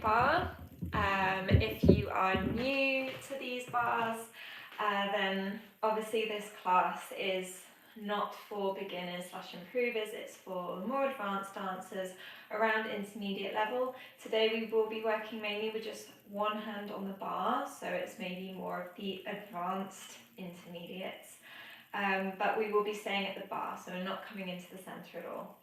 Pointe Barre. If you are new to these bars, then obviously this class is not for beginners / improvers, it's for more advanced dancers around intermediate level. Today we will be working mainly with just one hand on the bar, so it's maybe more of the advanced intermediates. But we will be staying at the bar, so we're not coming into the centre at all.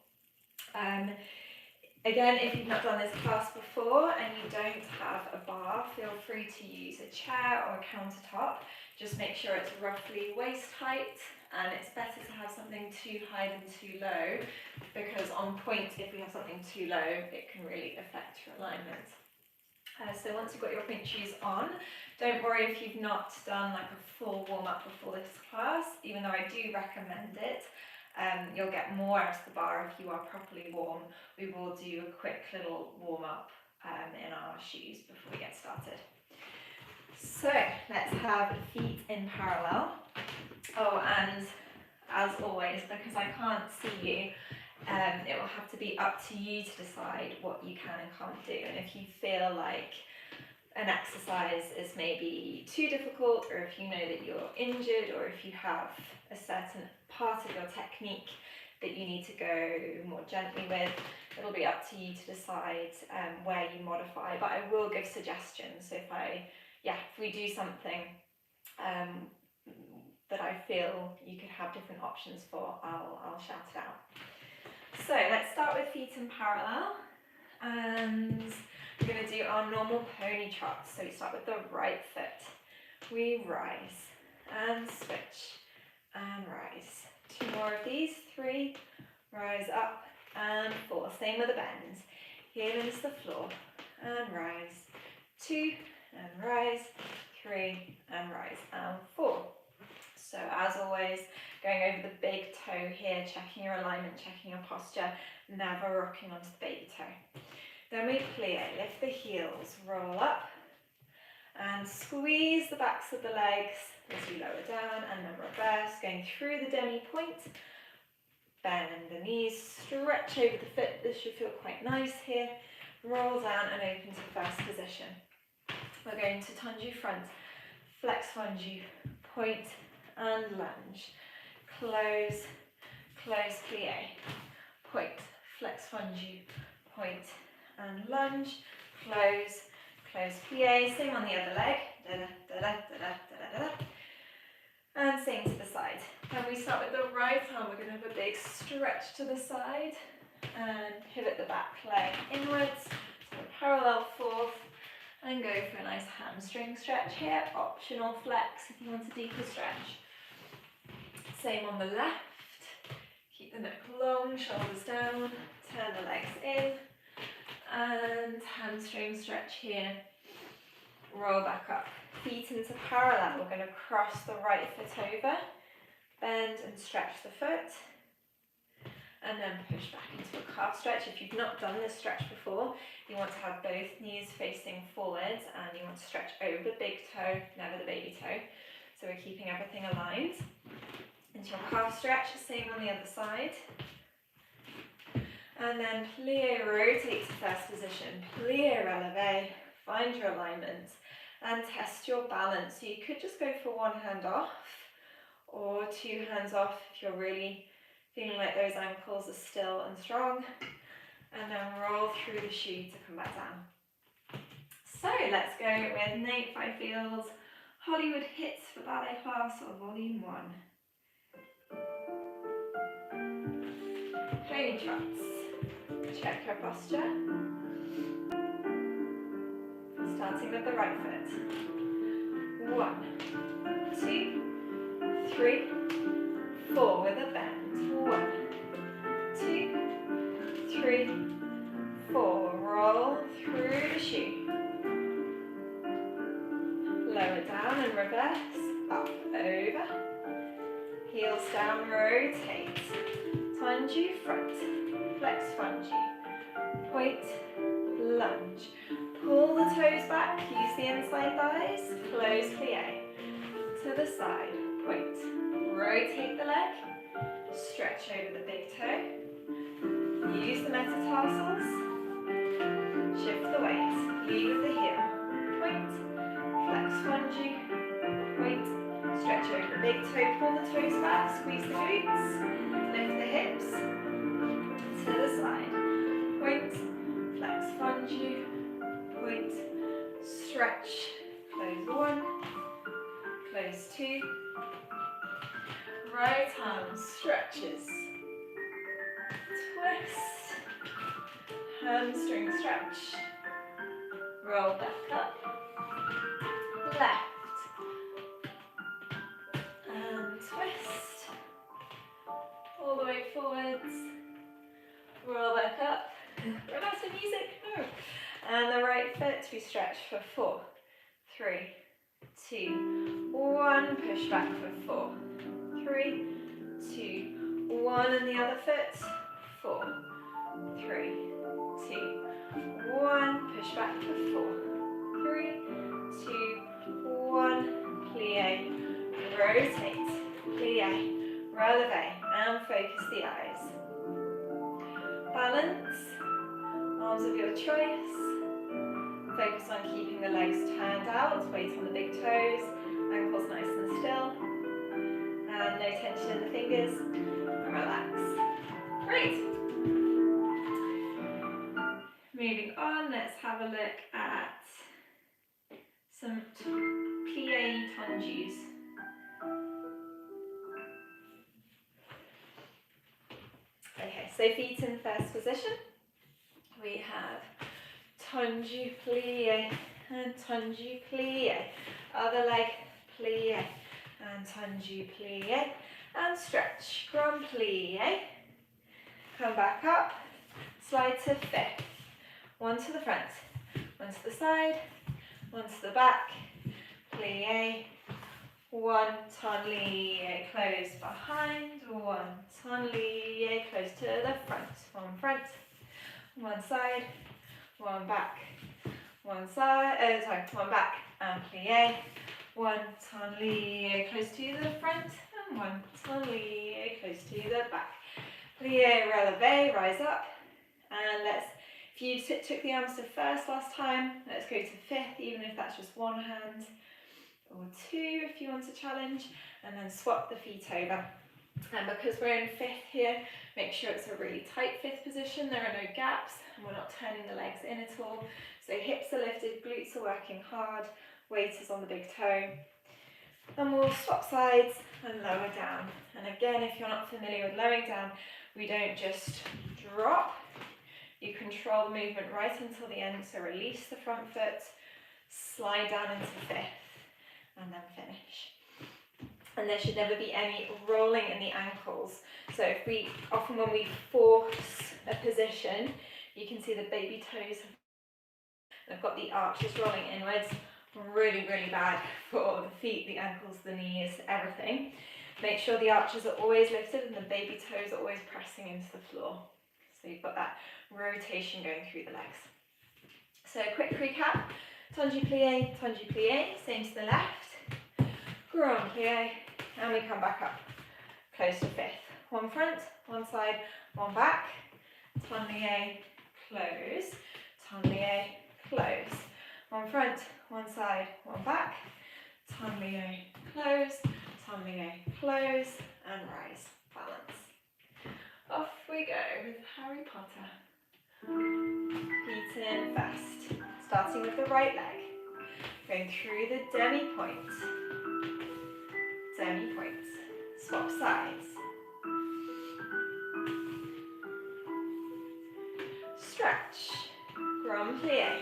Again, if you've not done this class before and you don't have a bar, feel free to use a chair or a countertop. Just make sure it's roughly waist height, and it's better to have something too high than too low, because on point, if we have something too low, it can really affect your alignment. So once you've got your pointe shoes on, don't worry if you've not done like a full warm-up before this class, even though I do recommend it. You'll get more out of the bar if you are properly warm. We will do a quick little warm-up in our shoes before we get started. So let's have feet in parallel. Oh, and as always, because I can't see you, it will have to be up to you to decide what you can and can't do. And if you feel like an exercise is maybe too difficult, or if you know that you're injured, or if you have a certain part of your technique that you need to go more gently with, it'll be up to you to decide where you modify. But I will give suggestions. So if we do something that I feel you could have different options for, I'll shout it out. So let's start with feet in parallel, and we're going to do our normal pony trot. So we start with the right foot. We rise and switch and rise. 2 more of these. 3, rise up and 4. Same with the bend. Heel into the floor and rise. 2 and rise. 3 and rise and 4. So as always, going over the big toe here, checking your alignment, checking your posture, never rocking onto the baby toe. Then we plie, lift the heels, roll up, and squeeze the backs of the legs as you lower down, and then reverse, going through the demi-pointe. Bend the knees, stretch over the foot. This should feel quite nice here. Roll down and open to first position. We're going to Tendu front, flex fondue, point and lunge. Close, close plie, point, flex fondue, point and lunge, close, close plie. Same on the other leg. Da, da, da, da, da, da, da, da. And same to the side. Then we start with the right arm. We're going to have a big stretch to the side and pivot the back leg inwards. So parallel fourth, and go for a nice hamstring stretch here. Optional flex if you want a deeper stretch. Same on the left. Keep the neck long, shoulders down. Turn the legs in. And hamstring stretch here. Roll back up. Feet into parallel. We're going to cross the right foot over. Bend and stretch the foot. And then push back into a calf stretch. If you've not done this stretch before, you want to have both knees facing forwards, and you want to stretch over the big toe, never the baby toe. So we're keeping everything aligned. Into your calf stretch, same on the other side. And then plie, rotate to first position. Plie, releve, find your alignment and test your balance. So you could just go for one hand off or 2 hands off if you're really feeling like those ankles are still and strong. And then roll through the shoe to come back down. So let's go with Nate Fifield's Hollywood Hits for Ballet Class or Volume 1. Pony trots. Check your posture. Starting with the right foot. 1, 2, 3, 4 with a bend. 1, 2, 3, 4. Roll through the shoe. Lower down and reverse. Up, over. Heels down, rotate. Tendu front, flex fondue, point, lunge. Pull the toes back, use the inside thighs, close plie. To the side, point. Rotate the leg, stretch over the big toe. Use the metatarsals, shift the weight. toe, pull the toes back, squeeze the glutes, lift the hips to the side. Point, flex, fondue, point, stretch, close one, close two, right arm stretches, twist, hamstring stretch, roll back up, left, and twist, all the way forwards, roll back up, relax the music, no. And the right foot we stretch for 4, 3, 2, 1, push back for 4, 3, 2, 1, and the other foot, 4, 3, 2, 1, push back for 4, 3, 2, 1, plie, rotate, plie, releve, and focus the eyes. Balance, arms of your choice. Focus on keeping the legs turned out, weight on the big toes, ankles nice and still, and no tension in the fingers, and relax. Great. Moving on, let's have a look at some plie tendus. Okay, so feet in first position. We have Tendu, plie, and Tendu, plie. Other leg, plie, and Tendu, plie. And stretch, grand plie. Come back up, slide to fifth. One to the front, one to the side, one to the back, plie. One, tendu, close behind. One, tendu, close to the front. One front, one side, one back, one side, one back, and plie. One, tendu, close to the front, and one, tendu, close to the back. Plie, releve, rise up, and if you took the arms to first last time, let's go to fifth, even if that's just one hand, or two if you want to challenge, and then swap the feet over. And because we're in fifth here, make sure it's a really tight fifth position, there are no gaps, and we're not turning the legs in at all. So hips are lifted, glutes are working hard, weight is on the big toe. And we'll swap sides and lower down. And again, if you're not familiar with lowering down, we don't just drop. You control the movement right until the end, so release the front foot, slide down into fifth, and then finish. And there should never be any rolling in the ankles. So often when we force a position, you can see the baby toes have got the arches rolling inwards. Really, really bad for the feet, the ankles, the knees, everything. Make sure the arches are always lifted and the baby toes are always pressing into the floor. So you've got that rotation going through the legs. So quick recap, tendu plie, same to the left, grand plie, and we come back up, close to fifth. One front, one side, one back, tendu, close, tendu, close. One front, one side, one back, tendu, close, tendu, close, and rise, balance. Off we go with Harry Potter. Feet in first, starting with the right leg, going through the demi-point, swap sides, stretch, grand plie,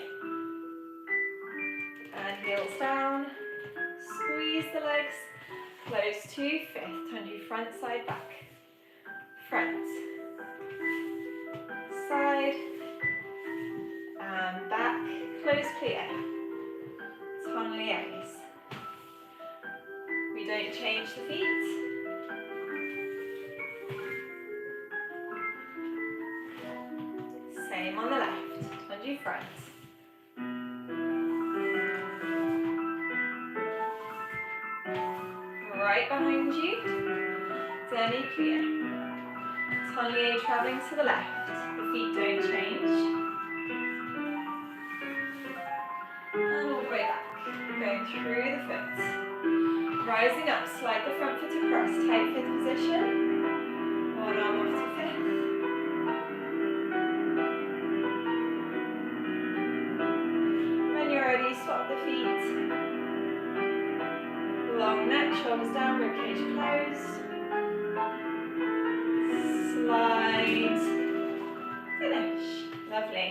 and heels down, squeeze the legs, close to fifth, tendu front, side, back, front, side, and back, close plie, tendu. We don't change the feet. Same on the left, tendu front. Right behind you, demi-plie. Tendu travelling to the left, the feet don't change. And all the way back, going through the foot. Rising up, slide the front foot across, tight fifth position. One arm off to fifth. When you're ready, swap the feet. Long neck, shoulders down, ribcage closed. Slide. Finish. Lovely.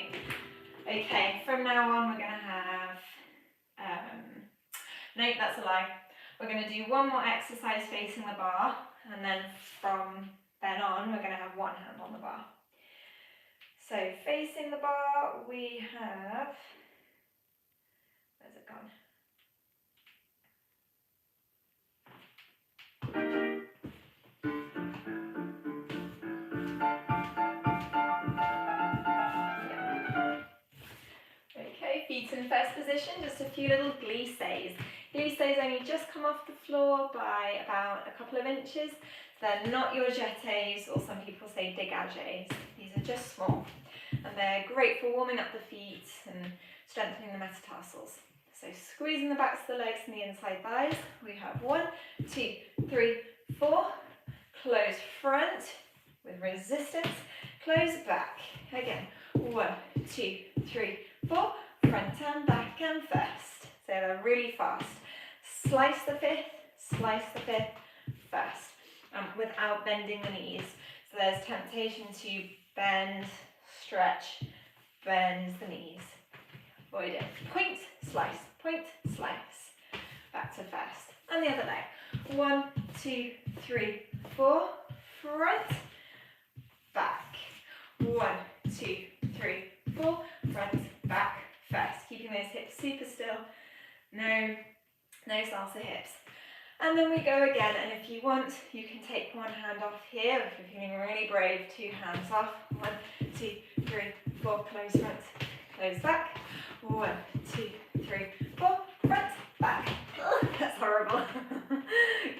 Okay, from now on we're going to have, no, that's a lie. We're going to do one more exercise facing the bar, and then from then on we're going to have one hand on the bar. So facing the bar we have, where's it gone? Okay, feet in first position, just a few little glisses. Glisses only just come off the floor by about a couple of inches. They're not your jetés, or some people say degages. These are just small, and they're great for warming up the feet and strengthening the metatarsals. So squeezing the backs of the legs and the inside thighs. We have 1, 2, 3, 4. Close front with resistance. Close back. Again. 1, 2, 3, 4. Front and back and first. So they're really fast. Slice the fifth first, without bending the knees. So there's temptation to bend, stretch, bend the knees. Avoid it. Point, slice, back to first. And the other leg. 1, 2, 3, 4. Front, back. 1, 2, 3, 4. Front, back, first. Keeping those hips super still. No salsa hips. And then we go again, and if you want, you can take one hand off here. If you're feeling really brave, 2 hands off. 1, 2, 3, 4. Close front, close back. 1, 2, 3, 4. Front, back. Oh, that's horrible.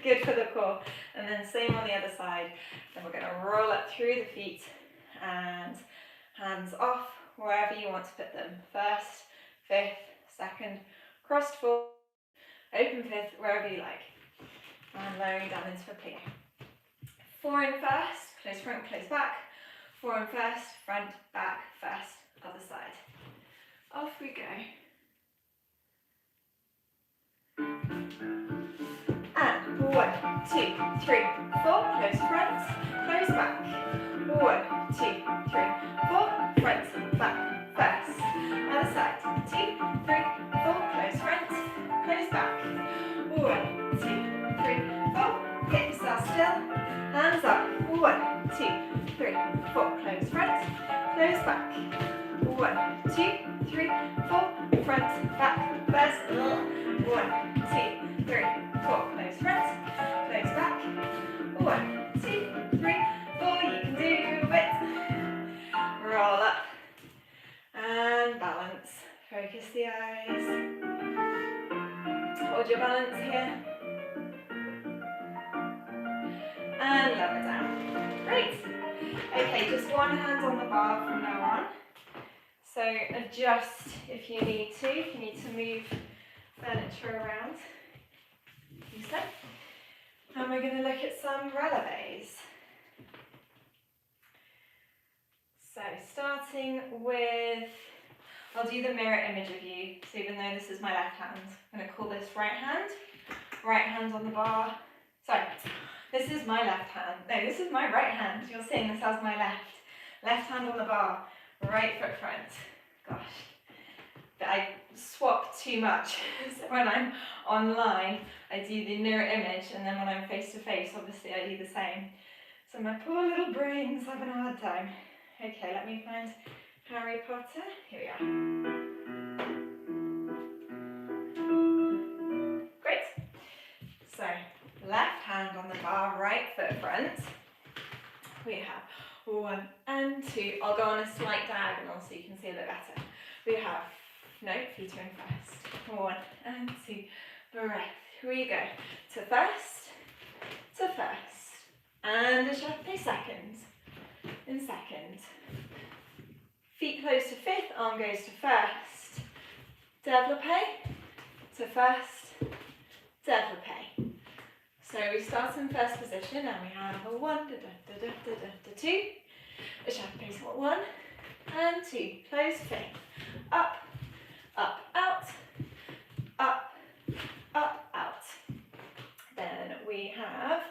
Good for the core. And then same on the other side. Then we're going to roll up through the feet and hands off wherever you want to put them. First, fifth, second, crossed forward, open fifth, wherever you like. And lowering down into a plie. 4 in first, close front, close back. 4 in first, front, back, first, other side. Off we go. And 1, 2, 3, 4, close front, close back. 1, 2, 3, 4, front, back, first. Other side. 2, 3, 4, close front, close back. 1, 2, 3, 4, hips are still, hands up. 1, 2, 3, 4, close front, close back. 1, 2, 3, 4, front, back, first. 1, 2, 3, 4, close front, close back. 1, 2, 3, 4, you can do it. Roll up and balance. Focus the eyes. Hold your balance here. And lower down. Great. Okay, just one hand on the bar from now on. So adjust if you need to. If you need to move furniture around, do so. And we're going to look at some releves. So starting with, I'll do the mirror image of you. So even though this is my left hand, I'm going to call this right hand. Right hand on the bar. Sorry, this is my left hand. No, this is my right hand. You're seeing this as my left. Left hand on the bar, right foot front. Gosh, but I swap too much. So when I'm online, I do the mirror image, and then when I'm face to face, obviously I do the same. So my poor little brain's having a hard time. Okay, let me find Harry Potter. Here we are. Great. So left hand on the bar, right foot front. We have 1 and 2. I'll go on a slight diagonal so you can see a bit better. We have, no, feet are in first. 1 and 2. Breath. Here we go. To first. And a shuffle second. In second. Feet close to fifth, arm goes to first. Développé. To first. Développé. So we start in first position and we have a 1, 2, a chapeau 1 and 2, close fifth, up, up, out, up, up, out. Then we have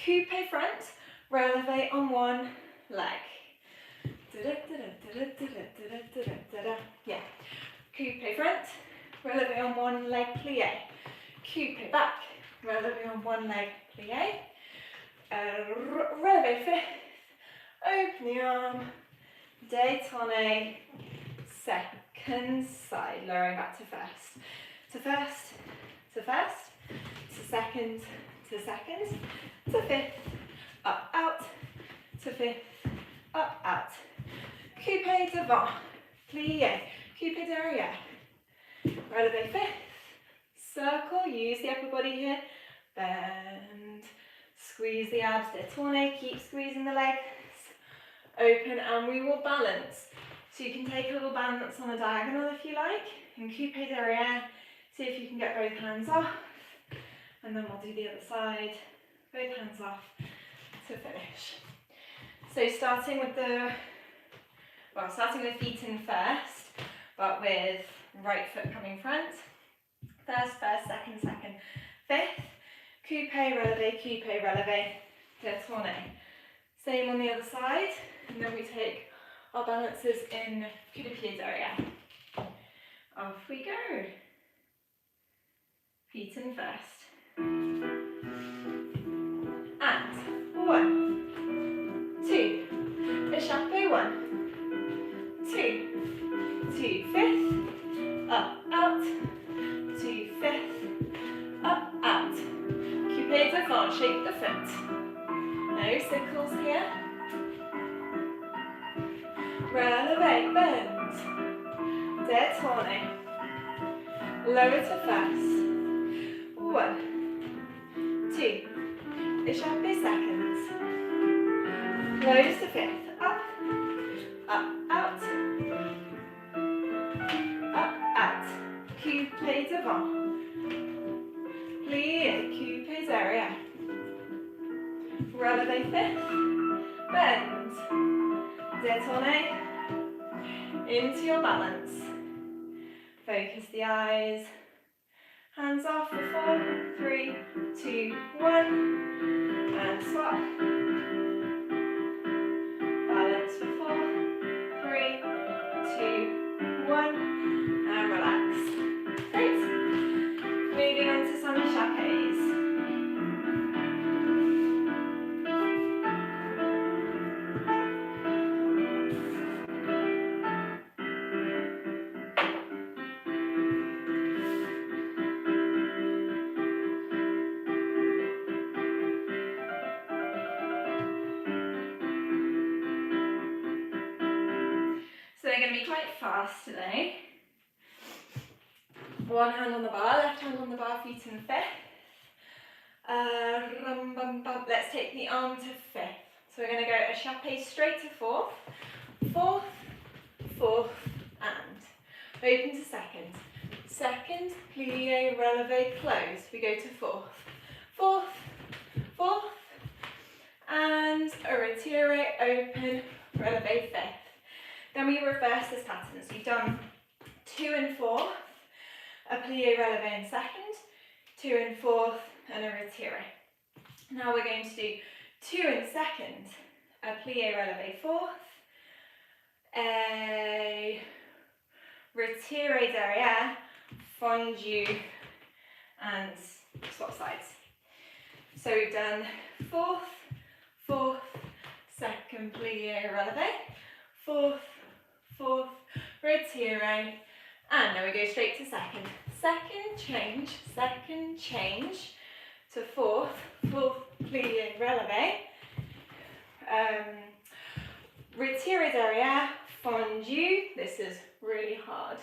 coupe front, releve on one leg. Yeah, coupe front, releve on one leg, plie. Coupe back, releve on one leg, plie. Releve fifth, open the arm, détourne, second side, lowering back to first. To first, to first, to second, to second, to fifth, up, out, to fifth, up, out. Coupe devant, plie, coupe derrière. Releve fifth, circle, use the upper body here, bend, squeeze the abs, détourne, keep squeezing the legs, open, and we will balance. So you can take a little balance on the diagonal if you like, and coupe derrière, see if you can get both hands off, and then we'll do the other side, both hands off to finish. So starting with feet in first, but with right foot coming front. First, second, fifth. Coupe, releve, détourne. Same on the other side, and then we take our balances in coup de pied derrière. Off we go. Feet in first. And 1, 2. Échappé 1, 2. 2 fifth. Up, out. 2 fifth. Up, out. Coupe devant, shake the foot. No sickles here. Releve, bend. Détourne. Lower to first. 1, 2. Échappé seconds. Close to fifth. Up, up, out. Up, out. Coupe devant. Plie, coupe derrière. Releve fifth. Bend. Détourne. Into your balance. Focus the eyes. Hands off for 4, 3, 2, 1. And swap. Balance for 4, 3, 2, 1. And relax. Great. Moving on to some échappés. So they're going to be quite fast today. One hand on the bar, left hand on the bar, feet in fifth. Let's take the arm to fifth. So we're going to go échappé straight to fourth, fourth, fourth, and open to second. Second, plie, releve, close. We go to fourth, fourth, fourth, and a retire, open, releve, fifth. Then we reverse this pattern. So you've done 2 and 4th, a plie releve in second, 2 and 4th, and a retire. Now we're going to do 2 and second, a plie releve 4th, a retire derrière, fondue, and swap sides. So we've done 4th, 4th, second plie releve, 4th, 4th, retire, and now we go straight to second. Second change to 4th, 4th, plie, releve, retire derrière, fondue, this is really hard,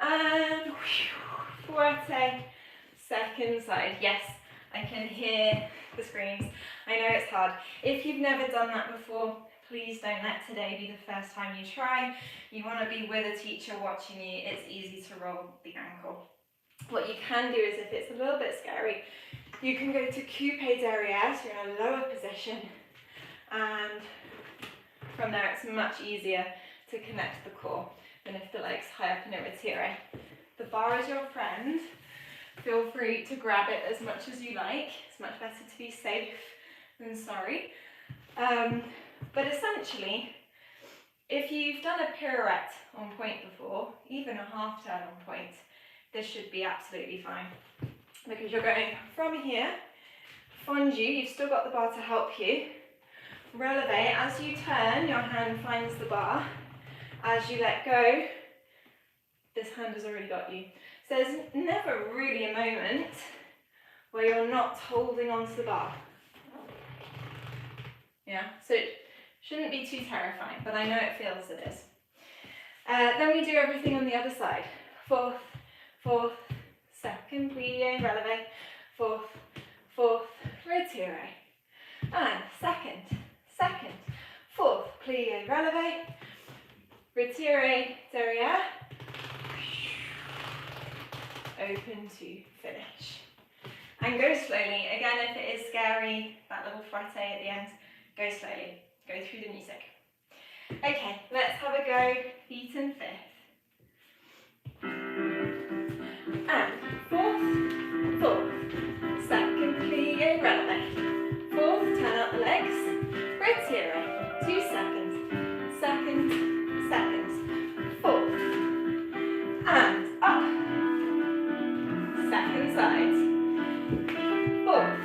and forte, second side. Yes, I can hear the screams. I know it's hard. If you've never done that before, please don't let today be the first time you try. You want to be with a teacher watching you. It's easy to roll the ankle. What you can do is, if it's a little bit scary, you can go to coupe derriere, so you're in a lower position, and from there it's much easier to connect the core than if the leg's high up in a retire. The bar is your friend. Feel free to grab it as much as you like. It's much better to be safe than sorry. But essentially, if you've done a pirouette on pointe before, even a half turn on pointe, this should be absolutely fine. Because you're going from here, fondue, you've still got the bar to help you. Releve, as you turn, your hand finds the bar. As you let go, this hand has already got you. So there's never really a moment where you're not holding onto the bar. Yeah, so it shouldn't be too terrifying, but I know it feels it is. Then we do everything on the other side. Fourth, fourth, second, plie, releve, fourth, fourth, retire. And second, second, fourth, plie, releve, retire, derriere, open to finish. And go slowly. Again, if it is scary, that little frappe at the end, go slowly. Go through the music. Okay, let's have a go. Feet and fifth. And fourth, fourth, second, plie, releve. Fourth, turn out the legs, retire. 2 seconds, second, second, fourth, and up. Second side. Fourth,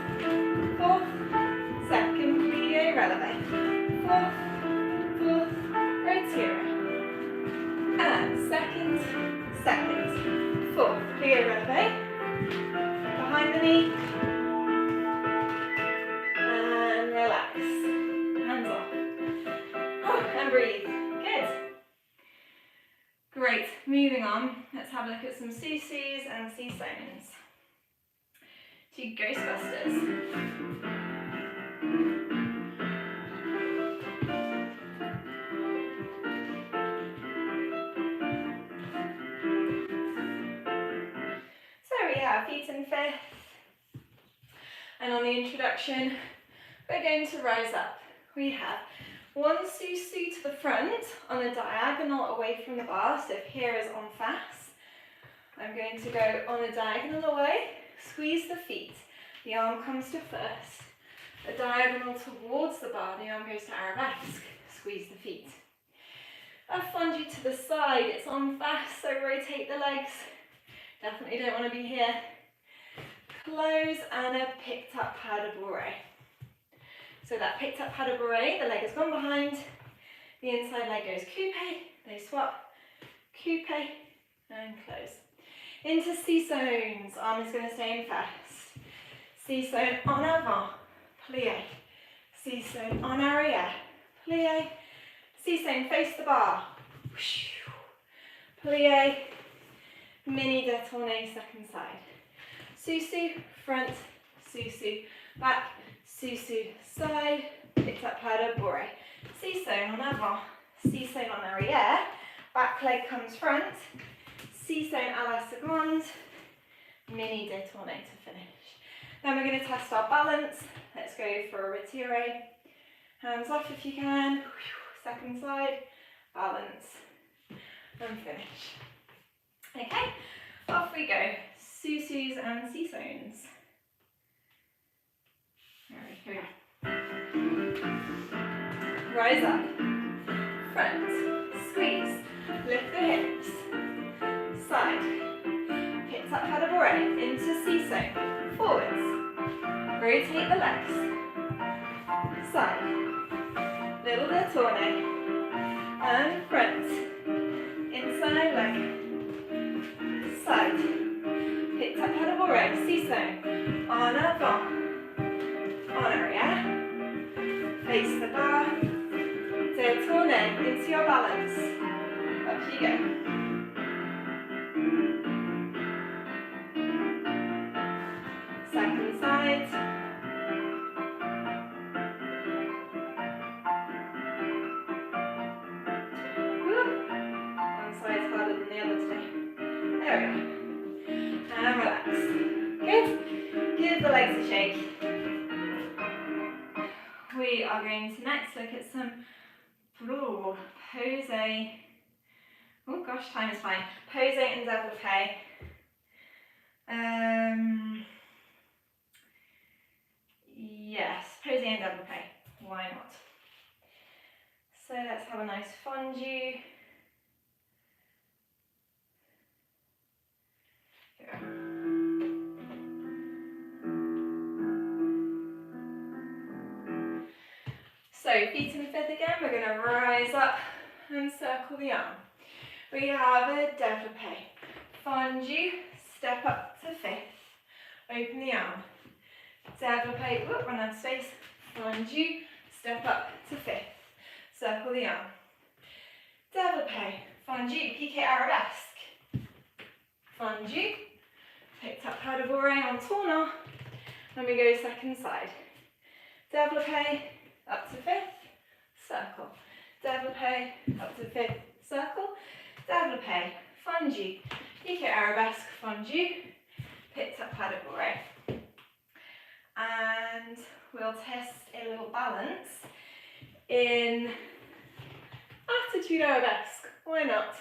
fourth, second, plie, releve. Fourth, fourth, retire. And second, second, fourth, plie, releve. Behind the knee. And relax. Hands off. Oh, and breathe. Good. Great. Moving on. Let's have a look at some susus and sissonnes. 2 Ghostbusters. So we have feet and fifth. And on the introduction, we're going to rise up. We have 1 susu to the front on a diagonal away from the bar. So if here is en face, I'm going to go on a diagonal away, squeeze the feet. The arm comes to first. A diagonal towards the bar, the arm goes to arabesque, squeeze the feet. A fondue to the side, it's en face, so rotate the legs. Definitely don't want to be here. Close and a picked up pas de bourrée. So that picked up pas de bourrée, the leg has gone behind, the inside leg goes coupe, they swap, coupe, and close. Into sissonnes, arm is going to stay in face. Sissonne en avant, plie. Sissonne en arrière, plie. Sissonne face the bar, plie. Mini détourné second side. Susu, front, susu, back, susu, side, picked up pas de bourrée. Sissonne en avant, sissonne en arrière, back leg comes front, sissonne à la seconde, mini détourné to finish. Then we're going to test our balance. Let's go for a retire. Hands off if you can. Second side, balance, and finish. Okay, off we go. Susus and sissonnes. Alright, here we go. Rise up. Front. Squeeze. Lift the hips. Side. Picked up pas de bourrée. Into sissonne. Forwards. Rotate the legs. Side. Little détourné. And front. Inside leg. Side. Picked up pas de bourrée, sissonne, en avant, en arrière, face the bar, détourné into your balance, up you go. Second side. Woo. One side's harder than the other today. There we go. and relax. Good. Give the legs a shake. We are going to next look at some pose. Oh gosh, time is flying. Pose and développé. Yes, pose and développé. Why not? So let's have a nice fondue. Here. So feet in the fifth again. We're going to rise up and circle the arm. We have a développé. Fondue, step up to fifth. Open the arm. Développé, run out of space. Fondue, step up to fifth. Circle the arm. Développé, fondue, piqué arabesque. Fondue, picked up pas de bourrée en tournant. And we go second side. Développé, up to fifth, circle. Développé, up to fifth, circle. Développé, fondue, piqué arabesque, fondue, picked up pas de bourrée. And we'll test a little balance in attitude arabesque. Why not?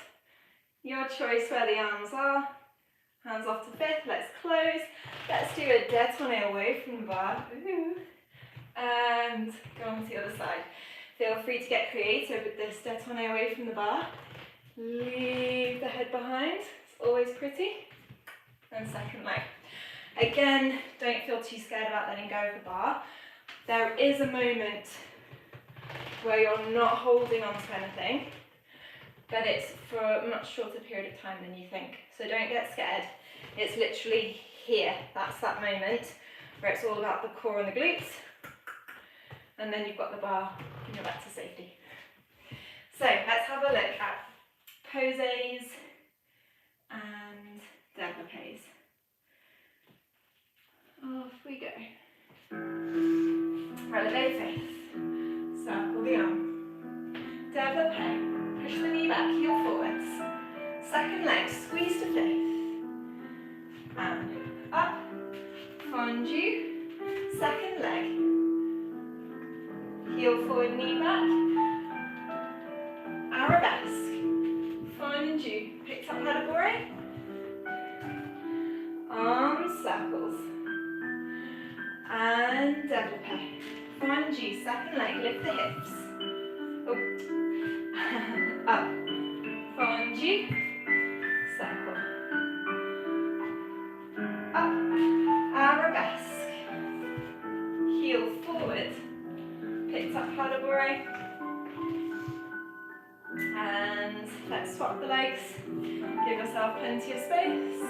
Your choice where the arms are. Hands off to fifth. Let's close. Let's do a détourné away from the bar. Ooh. And go on to the other side. Feel free to get creative with this détourné away from the bar. Leave the head behind. It's always pretty. And second leg. Again, don't feel too scared about letting go of the bar. There is a moment where you're not holding on to anything, but it's for a much shorter period of time than you think. So don't get scared. It's literally here. That's that moment where it's all about the core and the glutes. And then you've got the bar and you're back to safety. So let's have a look at poses and développés. Off we go. Releve fifth. Circle the arm. Développé. Push the knee back, heel forwards. Second leg, squeeze to fifth. And up. Fondue. Second leg. Heel forward, knee back. Arabesque. Fondue. Picked up pas de bourrée. Arm circles. And développé. Fondue, second leg, lift the hips. Oh. Up. Fondue. Circle. Up. Arabesque. Heel forward. Picked up pas de bourrée. And let's swap the legs. Give yourself plenty of space.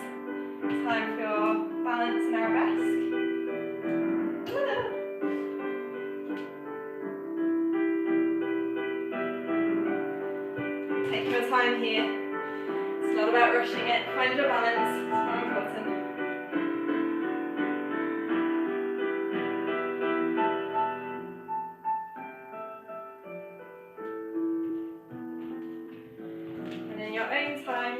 Time for your balance and arabesque. Take your time here. It's not about rushing it. Find your balance. It's more important. And in your own time,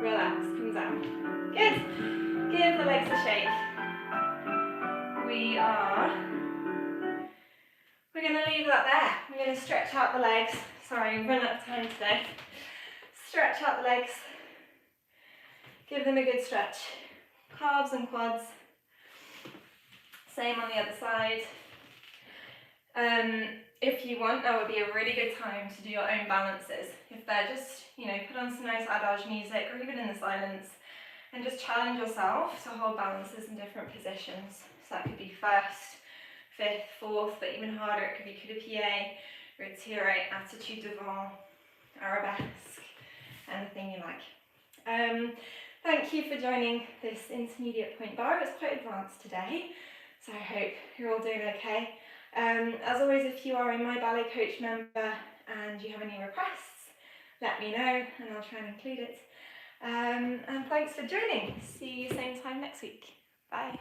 relax, come down. Good. Give the legs a shake. We're going to leave that there. We're going to stretch out the legs. Sorry, we've run out of time today. Stretch out the legs. Give them a good stretch. Calves and quads. Same on the other side. If you want, that would be a really good time to do your own balances. If they're just, put on some nice adage music or even in the silence and just challenge yourself to hold balances in different positions. So that could be first, fifth, fourth, but even harder, it could be coup de pied, retiré, attitude devant, arabesque, anything you like. Thank you for joining this intermediate Pointe Barre. It was quite advanced today, so I hope you're all doing okay. As always, if you are a My Ballet Coach member and you have any requests, let me know and I'll try and include it. And thanks for joining. See you same time next week. Bye.